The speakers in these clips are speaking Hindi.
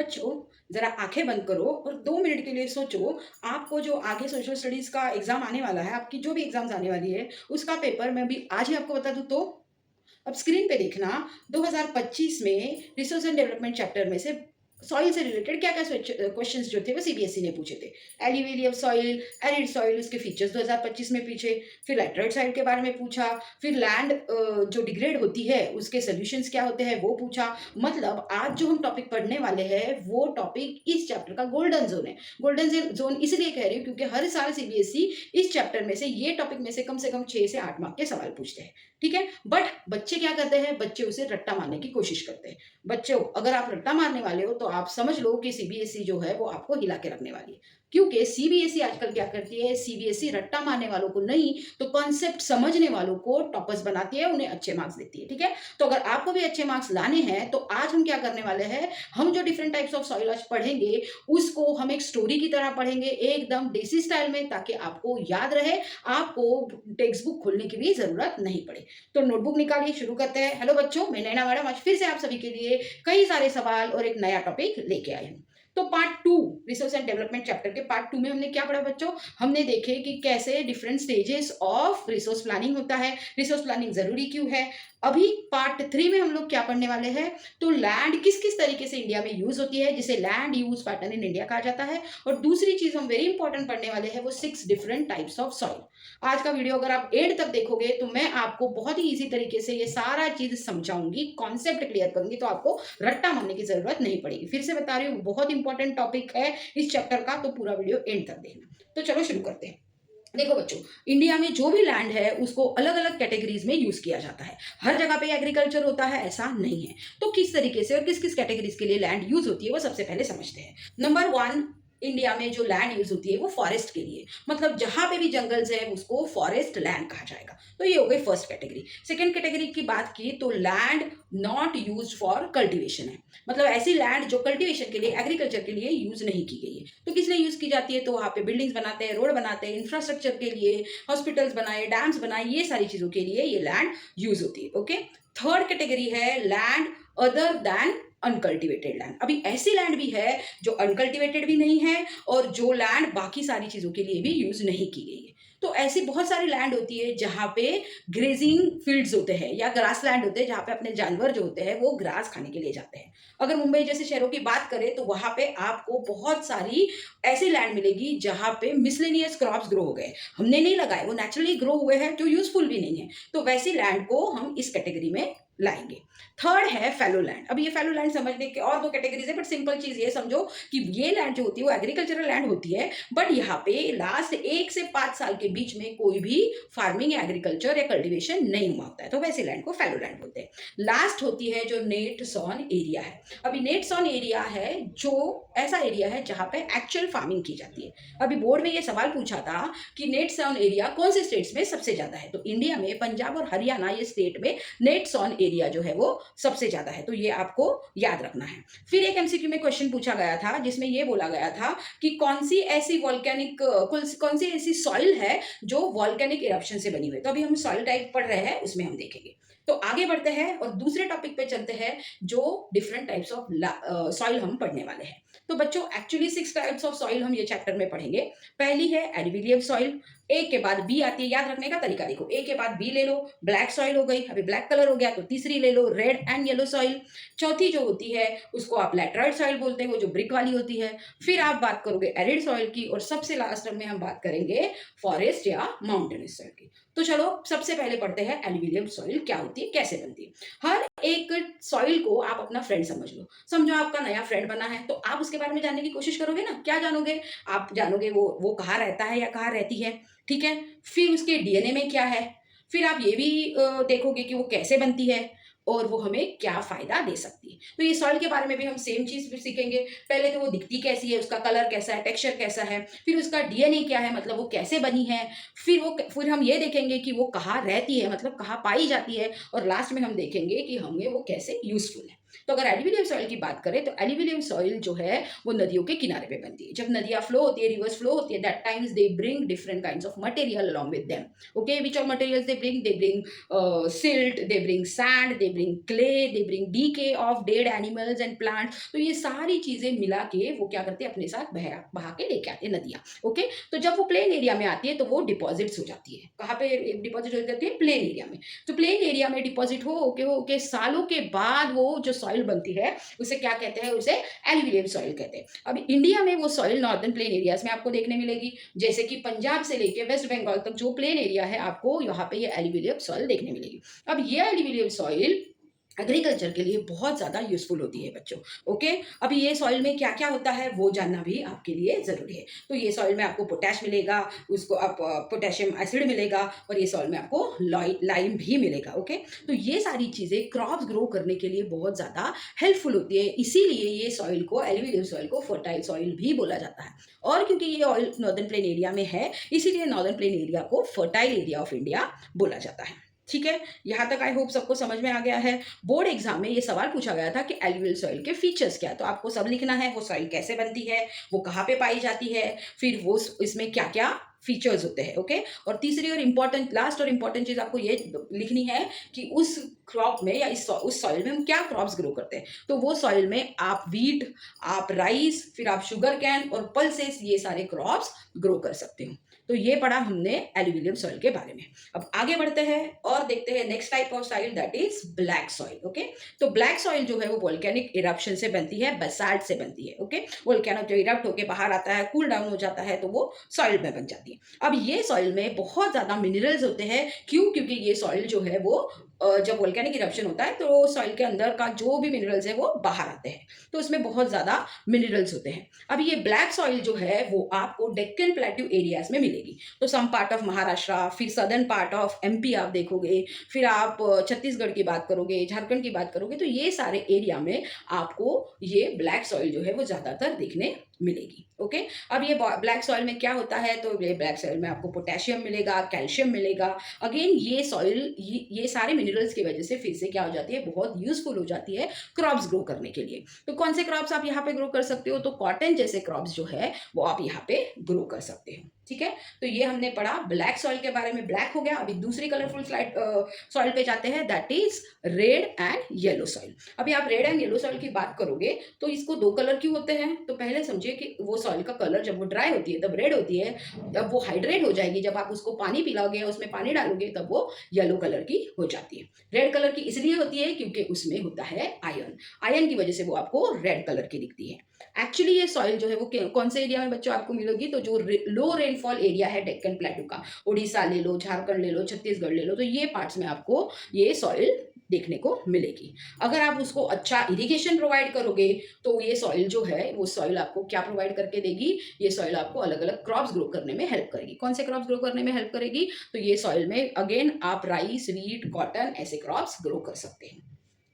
बच्चों, ज़रा आँखें बंद करो और 2 मिनट के लिए सोचो, आपको जो आगे सोशल स्टडीज़ का एग्ज़ाम आने वाला है, आपकी जो भी एग्ज़ाम्स आने वाली है, उसका पेपर मैं अभी आज ही आपको बता दूँ तो? अब स्क्रीन पे देखना, 2025 में रिसोर्स एंड डेवलपमेंट चैप्टर में से सॉइल से रिलेटेड क्या-क्या क्वेश्चन्स जो थे वो सीबीएसई ने पूछे थे। एल्यूवियल सॉइल, एरिड सॉइल, उसके फीचर्स 2025 में पूछे, फिर लैटराइट सॉइल के बारे में पूछा, फिर लैंड जो डिग्रेड होती है उसके सॉल्यूशंस क्या होते हैं वो पूछा। मतलब आज जो हम टॉपिक पढ़ने वाले हैं वो टॉपिक इस चैप्टर का गोल्डन ज़ोन है। गोल्डन ज़ोन इसलिए कह रही हूँ क्योंकि हर साल सीबीएसई इस चैप्टर में से ये टॉपिक में से कम 6 से 8 मार्क के सवाल पूछते हैं। ठीक है? बट बच्चे क्या करते हैं? बच्चे उसे रट्टा मारने की कोशिश करते हैं। बच्चों, अगर आप रट्टा मारने वाले हो तो आप समझ लो कि सीबीएसई जो है वो आपको हिला के रखने वाली है। क्योंकि सीबीएसई आजकल क्या करती है? सीबीएसई रट्टा मारने वालों को नहीं, तो कॉन्सेप्ट समझने वालों को टॉपर्स बनाती है, उन्हें अच्छे मार्क्स देती है। ठीक है? तो अगर आपको भी अच्छे मार्क्स लाने हैं तो आज हम क्या करने वाले हैं? हम जो डिफरेंट टाइप्स ऑफ सॉइल आज पढ़ेंगे, उसको हम एक स्टोरी की तरह पढ़ेंगे, एकदम देसी स्टाइल में, ताकि आपको याद रहे, आपको टेक्स्ट बुक खोलने की भी ज़रूरत नहीं पड़े। तो नोटबुक निकालिए, शुरू करते हैं। हेलो बच्चों, मैं नैना मैडम आज फिर से आप सभी के लिए कई सारे सवाल और एक नया टॉपिक लेके आई हूँ। तो part 2 research and development chapter के पार्ट 2 में हमने क्या पढ़ा बच्चों? हमने देखे कि कैसे different stages of resource planning होता है, रिसोर्स प्लानिंग ज़रूरी क्यों है। अभी पार्ट 3 में हम लोग क्या पढ़ने वाले हैं? तो लैंड किस-किस तरीके से इंडिया में यूज़ होती है, जिसे land use pattern in India कहा जाता है। और दूसरी चीज़ हम वेरी इंपॉर्टेंट पढ़ने वाले हैं, वो 6 डिफरेंट टाइप्स ऑफ सॉइल। आज का वीडियो अगर आप एंड तक देखोगे तो मैं आपको बहुत ही ईज़ी तरीके से ये सारा चीज़ समझाऊँगी, कॉन्सेप्ट क्लियर करूँगी, तो आपको रट्टा मारने की ज़रूरत नहीं पड़ेगी। फिर से बता रही हूँ, बहुत इंपॉर्टेंट टॉपिक है इस चैप्टर का, तो पूरा वीडियो एंड तक देखना। तो चलो शुरू करते हैं। देखो बच्चों, इंडिया में जो भी लैंड है उसको अलग-अलग कैटेगरीज़ में यूज़ किया जाता है। हर जगह पे एग्रीकल्चर होता है ऐसा नहीं है। तो किस तरीके से और किस-किस कैटेगरीज़ के लिए लैंड यूज़ होती है वो सबसे पहले समझते हैं। नंबर 1, इंडिया में जो लैंड यूज़ होती है वो फॉरेस्ट के लिए। मतलब जहाँ पे भी जंगल्स हैं उसको फॉरेस्ट लैंड कहा जाएगा। तो ये हो गई फर्स्ट कैटेगरी। सेकंड कैटेगरी की बात की तो land not used for cultivation है। मतलब ऐसी लैंड जो कल्टीवेशन के लिए, एग्रीकल्चर के लिए यूज़ नहीं की गई है। तो किस लिए यूज़ की जाती है? तो वहाँ पे बिल्डिंग्स बनाते हैं, रोड बनाते हैं, इंफ्रास्ट्रक्चर के लिए, हॉस्पिटल्स बनाए, डैम्स बनाए, ये सारी चीज़ों के लिए ये लैंड यूज़ होती है। ओके? थर्ड कैटेगरी है land other than uncultivated land. अभी ऐसी लैंड भी है जो अनकल्टिवेटेड भी नहीं है और जो लैंड बाकी सारी चीज़ों के लिए भी यूज़ नहीं की गई है। तो ऐसी बहुत सारी लैंड होती है जहाँ पे ग्रेजिंग फील्ड्स होते हैं या ग्रास लैंड होते हैं, जहाँ पे अपने जानवर जो होते हैं वो ग्रास खाने के लिए जाते हैं। अगर मुंबई जैसे शहरों की बात करें तो वहाँ पे आपको बहुत सारी ऐसी लैंड मिलेगी जहाँ पे मिसलेनियस क्रॉप्स ग्रो हो गए। हमने नहीं लगाए, वो नेचुरली ग्रो हुए हैं, जो यूज़फुल भी नहीं है। तो वैसी लैंड को हम इस कैटेगरी में लाएँगे। थर्ड है फैलो लैंड। अब ये फैलो लैंड समझने के और 2 कैटेगरीज़ है, बट सिंपल चीज़ ये समझो कि ये लैंड जो होती है वो एग्रीकल्चरल लैंड होती है, बट यहाँ पे लास्ट 1 से 5 साल के बीच में कोई भी फार्मिंग या एग्रीकल्चर या कल्टीवेशन नहीं हुआ होता है, तो वैसे लैंड को फैलो लैंड बोलते हैं। लास्ट होती है जो नेट सॉन एरिया है। अभी नेट सॉन एरिया है जो ऐसा एरिया है जहाँ पे एक्चुअल फार्मिंग की जाती है। अभी बोर्ड में ये सवाल पूछा था कि नेट सॉन एरिया कौन से स्टेट्स में सबसे ज़्यादा है? तो इंडिया में पंजाब और हरियाणा ये स्टेट में नेट सॉन एरिया जो है वो सबसे ज़्यादा है, तो ये आपको याद रखना है। फिर एक एमसीक्यू में क्वेश्चन पूछा गया था जिसमें ये बोला गया था कि कौन सी ऐसी वॉल्केनिक कौन सी ऐसी सॉइल है जो वॉल्केनिक इरप्शन से बनी हुई है। तो अभी हम सॉइल टाइप पढ़ रहे हैं, उसमें हम देखेंगे। तो आगे बढ़ते हैं और दूसरे टॉपिक पे चलते हैं जो डिफरेंट टाइप्स ऑफ सॉइल हम पढ़ने वाले हैं। तो बच्चों एक्चुअली 6 टाइप्स ऑफ सॉइल हम ये चैप्टर में पढ़ेंगे। पहली है एल्यूवियल सॉइल, ए के बाद बी आती है, याद रखने का तरीका देखो, ए के बाद बी ले लो, ब्लैक सॉइल हो गई, अभी ब्लैक कलर हो गया तो तीसरी ले लो रेड एंड येलो सॉइल। चौथी जो होती है उसको आप लैटराइट सॉइल बोलते हो, जो ब्रिक वाली होती है। फिर आप बात करोगे एरिड सॉइल की और सबसे लास्ट में हम बात करेंगे फॉरेस्ट या माउंटेनस सॉइल की। तो चलो सबसे पहले पढ़ते हैं एल्यूवियल सॉइल क्या होती है, कैसे बनती है। हर एक सॉइल को आप अपना फ्रेंड समझ लो। समझो आपका नया फ्रेंड बना है तो आप उसके बारे में जानने की कोशिश करोगे ना। क्या जानोगे? आप जानोगे वो कहाँ रहता है या कहाँ रहती है, ठीक है? फिर उसके डीएनए में क्या है? फिर आप ये भी देखोगे कि वो कैसे बनती है और वो हमें क्या फ़ायदा दे सकती है। तो ये सॉइल के बारे में भी हम सेम चीज़ भी सीखेंगे। पहले तो वो दिखती कैसी है, उसका कलर कैसा है, टेक्सचर कैसा है, फिर उसका डीएनए क्या है, मतलब वो कैसे बनी है, फिर हम ये देखेंगे कि वो कहाँ रहती है, मतलब कहाँ पाई जाती है, और लास्ट में हम देखेंगे कि हमें वो कैसे यूज़फुल है। तो अगर एल्यूविलियल सॉइल की बात करें तो एल्यूविलियल सॉइल जो है वो नदियों के किनारे पे बनती है। जब नदियाँ फ्लो होती है, रिवर्स फ्लो होती है, that times they bring different kinds of material along with them. Okay, which all materials they bring silt, they bring sand, they bring clay, they bring decay of dead animals and plants। तो ये सारी चीजें मिला के वो क्या करते हैं, अपने साथ बहा बहा के लेके आते हैं नदियाँ। ओके, तो जब वो प्लेन एरिया में आती है तो वो डिपॉजिट्स हो जाती है। कहाँ पे डिपॉजिट हो जाती है? प्लेन एरिया में। तो प्लेन एरिया में डिपॉजिट हो के सालों के बाद वो जो सॉइल बनती है उसे क्या कहते हैं? उसे एल्यूवियल सॉइल कहते हैं। अब इंडिया में वो सॉइल नॉर्दर्न प्लेन एरियाज में आपको देखने मिलेगी, जैसे कि पंजाब से लेके वेस्ट बंगाल तक जो प्लेन एरिया है आपको यहाँ पे ये एल्यूविलियल सॉइल देखने मिलेगी। अब ये एल्यूविलियल सॉइल एग्रीकल्चर के लिए बहुत ज़्यादा यूज़फुल होती है बच्चों। ओके, अभी ये सॉइल में क्या-क्या होता है वो जानना भी आपके लिए ज़रूरी है। तो ये सॉइल में आपको पोटैश मिलेगा, उसको आप पोटेशियम एसिड मिलेगा और ये सॉइल में आपको लाइम भी मिलेगा। ओके, तो ये सारी चीज़ें क्रॉप्स ग्रो करने के लिए बहुत ज़्यादा हेल्पफुल होती है। इसीलिए ये सॉइल को, एल्यूविलियल सॉइल को फर्टाइल सॉइल भी बोला जाता है। और क्योंकि ये ऑयल नॉर्दर्न प्लेन एरिया में है, इसीलिए नॉर्दर्न प्लेन एरिया को फर्टाइल एरिया ऑफ इंडिया बोला जाता है। ठीक है, यहाँ तक आई होप सबको समझ में आ गया है। बोर्ड एग्जाम में ये सवाल पूछा गया था कि एल्यूवियल सॉइल के फीचर्स क्या है, तो आपको सब लिखना है। वो सॉइल कैसे बनती है, वो कहाँ पे पाई जाती है, फिर वो इसमें क्या क्या फीचर्स होते हैं। ओके, और तीसरी और इम्पोर्टेंट, लास्ट और इम्पोर्टेंट चीज आपको ये लिखनी है कि उस क्रॉप में या उस सॉइल में हम क्या क्रॉप्स ग्रो करते हैं। तो वो सॉइल में आप वीट, आप राइस, फिर आप शुगर कैन और पल्सेस, ये सारे क्रॉप्स ग्रो कर सकते हो। तो ये पढ़ा हमने एल्यूविलियल सॉइल के बारे में। अब आगे बढ़ते हैं और देखते हैं next type of soil, that is black soil. Okay, तो ब्लैक सॉइल जो है वो वोल्केनिक इरप्शन से बनती है, बसाल्ट से बनती है। ओके, वोल्केनो जो इरप्ट होकर बाहर आता है, कूल डाउन हो जाता है, तो वो सॉइल में बन जाती है। अब ये सॉइल में बहुत ज्यादा मिनरल्स होते हैं। क्यों? क्योंकि ये सॉइल जो है वो जब वोल्केनिक इरप्शन होता है तो सॉइल के अंदर का जो भी मिनरल्स है वो बाहर आते हैं, तो उसमें बहुत ज्यादा मिनरल्स होते हैं। अब ये ब्लैक सॉइल जो है वो आपको डेक्कन प्लेट्यू एरियाज में मिलेगी। तो सम पार्ट ऑफ महाराष्ट्र, फिर सदर्न पार्ट ऑफ एमपी आप देखोगे, फिर आप छत्तीसगढ़ की बात करोगे, झारखंड की बात करोगे, तो ये सारे एरिया में आपको ये ब्लैक सॉइल जो है वो ज्यादातर देखने मिलेगी। ओके, अब ये ब्लैक सॉइल में क्या होता है, तो ये ब्लैक सॉइल में आपको पोटेशियम मिलेगा, कैल्शियम मिलेगा। अगेन ये सॉइल ये सारे मिनरल्स की वजह से फिर से क्या हो जाती है, बहुत यूजफुल हो जाती है क्रॉप्स ग्रो करने के लिए। तो कौन से क्रॉप्स आप यहाँ पे ग्रो कर सकते हो, तो कॉटन जैसे क्रॉप्स जो है वो आप यहाँ पे ग्रो कर सकते हो। ठीक है, तो ये हमने पढ़ा ब्लैक सॉइल के बारे में। ब्लैक हो गया, अभी दूसरी कलरफुल सॉइल पे जाते हैं, that is red and yellow soil. अभी आप रेड एंड येलो सॉइल की बात करोगे तो इसको दो कलर क्यों होते हैं, तो पहले समझिए कि वो सॉइल का कलर जब वो ड्राई होती है तब रेड होती है, जब वो हाइड्रेट हो जाएगी, जब आप उसको पानी पिलाओगे, उसमें पानी डालोगे, तब वो येलो कलर की हो जाती है। रेड कलर की इसलिए होती है क्योंकि उसमें होता है आयरन। आयरन की वजह से वो आपको रेड कलर की दिखती है। एक्चुअली ये सॉइल जो है वो कौन से एरिया में बच्चों आपको मिलेगी, तो जो लो रेनफॉल एरिया है डेक्कन प्लेटू का, उड़ीसा ले लो, झारखंड ले लो, छत्तीसगढ़ ले लो, तो ये पार्ट्स में आपको ये सॉइल देखने को मिलेगी। अगर आप उसको अच्छा इरिगेशन प्रोवाइड करोगे तो ये सॉइल जो है वो सॉइल आपको क्या प्रोवाइड करके देगी, ये सॉइल आपको अलग अलग क्रॉप्स ग्रो करने में हेल्प करेगी। कौन से क्रॉप्स ग्रो करने में हेल्प करेगी, तो ये सॉइल में अगेन आप राइस, वीट, कॉटन ऐसे क्रॉप्स ग्रो कर सकते हैं।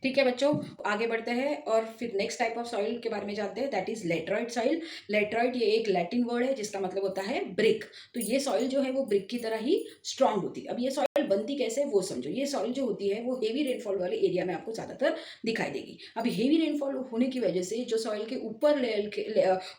ठीक है बच्चों, आगे बढ़ते हैं और फिर नेक्स्ट टाइप ऑफ सॉइल के बारे में जानते हैं, that is laterite soil. Laterite ये एक लैटिन वर्ड है जिसका मतलब होता है ब्रिक। तो ये सॉइल जो है वो ब्रिक की तरह ही स्ट्रांग होती है। अब ये सॉइल बनती कैसे वो समझो। ये सॉइल जो होती है वो हेवी रेनफॉल वाले एरिया में आपको ज्यादातर दिखाई देगी। अब हेवी रेनफॉल होने की वजह से जो सॉइल के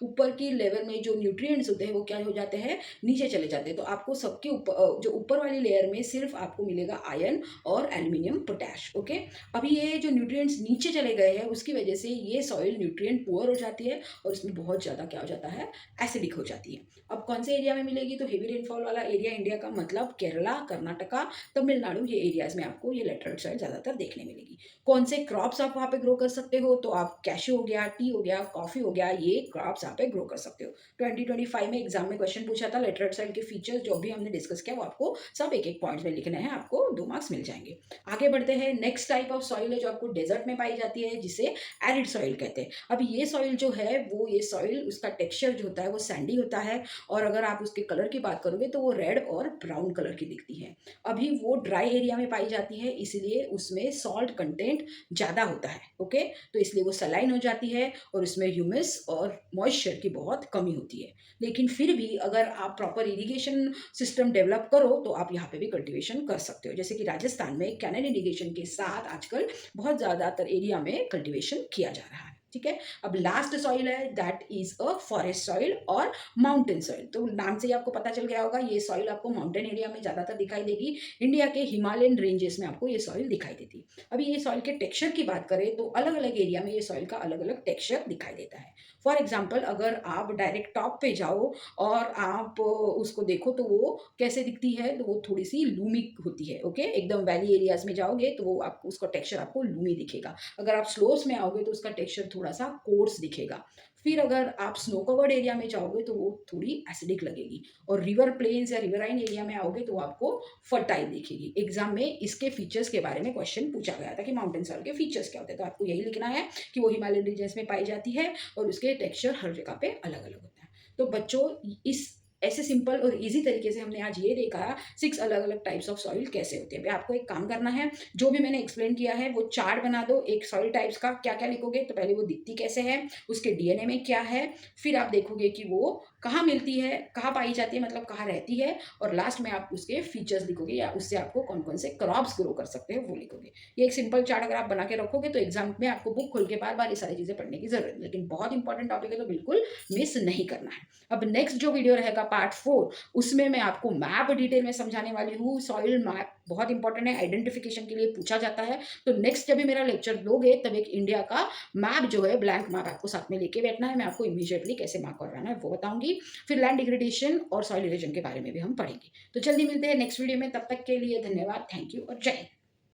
ऊपर की लेवल में जो न्यूट्रिएंट्स होते हैं वो क्या हो जाते हैं, नीचे चले जाते हैं। तो आपको सबके ऊपर जो ऊपर वाली लेयर में सिर्फ आपको मिलेगा आयरन और एल्यूमिनियम, पोटैश। ओके, अभी ये जो न्यूट्रिएंट्स नीचे चले गए हैं उसकी वजह से ये सॉइल न्यूट्रिएंट पुअर हो जाती है और इसमें बहुत ज़्यादा क्या हो जाता है, एसिडिक हो जाती है। अब कौन से एरिया में मिलेगी, तो हेवी रेनफॉल वाला एरिया इंडिया का मतलब केरला, कर्नाटका, तमिलनाडु, ये एरियाज में आपको ये लेटराइट सॉइल ज़्यादातर देखने मिलेगी। कौन से क्रॉप्स आप वहाँ पे ग्रो कर सकते हो, तो आप कैशू हो गया, टी हो गया, कॉफ़ी हो गया, ये क्रॉप्स यहाँ पे ग्रो कर सकते हो। 2025 में एग्जाम में क्वेश्चन पूछा था, लेटराइट सॉइल के फीचर्स जो भी हमने डिस्कस किया वो आपको सब एक एक पॉइंट में लिखना है, आपको 2 मार्क्स मिल जाएंगे। आगे बढ़ते हैं, नेक्स्ट टाइप ऑफ सॉइल है जो आपको डेजर्ट में पाई जाती है, जिसे एरिड सॉइल कहते हैं। अब ये सॉइल जो है वो, ये सॉइल उसका टेक्सचर जो होता है वो सैंडी होता है और अगर आप उसके कलर की बात करोगे तो वो रेड और ब्राउन कलर की दिखती है। अब अभी वो ड्राई एरिया में पाई जाती है, इसलिए उसमें सॉल्ट कंटेंट ज़्यादा होता है। ओके, तो इसलिए वो सलाइन हो जाती है और उसमें ह्यूमस और मॉइस्चर की बहुत कमी होती है। लेकिन फिर भी अगर आप प्रॉपर इरिगेशन सिस्टम डेवलप करो तो आप यहाँ पे भी कल्टीवेशन कर सकते हो। जैसे कि राजस्थान में कैनल इरिगेशन के साथ आजकल बहुत ज़्यादातर एरिया में कल्टीवेशन किया जा रहा है। ठीक है, अब लास्ट सॉइल है that is a forest soil और माउंटेन सॉइल। तो नाम से ही आपको पता चल गया होगा, ये सॉइल आपको माउंटेन एरिया में ज़्यादातर दिखाई देगी। इंडिया के हिमालयन रेंजेस में आपको ये सॉइल दिखाई देती है। अभी ये सॉइल के टेक्सचर की बात करें तो अलग अलग एरिया में ये सॉइल का अलग अलग टेक्सचर दिखाई देता है। फॉर एग्जाम्पल, अगर आप डायरेक्ट टॉप पे जाओ और आप उसको देखो तो वो कैसे दिखती है, तो वो थोड़ी सी लूमी होती है। ओके, एकदम वैली एरियाज में जाओगे तो वो आपको उसका टेक्सचर आपको लूमी दिखेगा। अगर आप स्लोप्स में आओगे तो उसका टेक्सचर थोड़ा सा कोर्स दिखेगा। फिर अगर आप स्नो कवर्ड एरिया में जाओगे तो वो थोड़ी एसिडिक लगेगी। और रिवर प्लेन्स या रिवराइन एरिया में आओगे तो वो आपको फर्टाइल दिखेगी। एग्जाम में इसके फीचर्स के बारे में क्वेश्चन पूछा गया था कि माउंटेन सॉइल के फीचर्स क्या होते हैं, तो आपको यही लिखना है कि वो हिमालयन रीजन्स में पाई जाती है और उसके टेक्सचर हर जगह पे अलग अलग होता है। तो बच्चों, इस ऐसे सिंपल और इजी तरीके से हमने आज ये देखा 6 अलग अलग टाइप्स ऑफ सॉइल कैसे होते हैं। आपको एक काम करना है, जो भी मैंने एक्सप्लेन किया है वो चार्ट बना दो एक सॉइल टाइप्स का। क्या क्या लिखोगे, तो पहले वो दिखती कैसे है, उसके डीएनए में क्या है, फिर आप देखोगे कि वो कहाँ मिलती है, कहाँ पाई जाती है, मतलब कहाँ रहती है, और लास्ट में आप उसके फीचर्स लिखोगे या उससे आपको कौन कौन से क्रॉप्स ग्रो कर सकते हैं वो लिखोगे। ये एक सिंपल चार्ट अगर आप बना के रखोगे तो एग्जाम में आपको बुक खोल के बार बार ये सारी चीज़ें पढ़ने की जरूरत है। लेकिन बहुत इंपॉर्टेंट टॉपिक है तो बिल्कुल मिस नहीं करना है। अब नेक्स्ट जो वीडियो रहेगा पार्ट 4, उसमें मैं आपको मैप डिटेल में समझाने वाली हूँ। सॉइल मैप बहुत इंपॉर्टेंट है, आइडेंटिफिकेशन के लिए पूछा जाता है। तो नेक्स्ट जब भी मेरा लेक्चर दोगे तब एक इंडिया का मैप जो है, ब्लैंक मैप आपको साथ में लेके बैठना है। मैं आपको इमीडिएटली कैसे मार्क करवाना है वो बताऊंगी। फिर लैंड डिग्रेडेशन और सॉइल इरोजन के बारे में भी हम पढ़ेंगे। तो जल्दी मिलते हैं नेक्स्ट वीडियो में, तब तक के लिए धन्यवाद, थैंक यू और जय हिंद।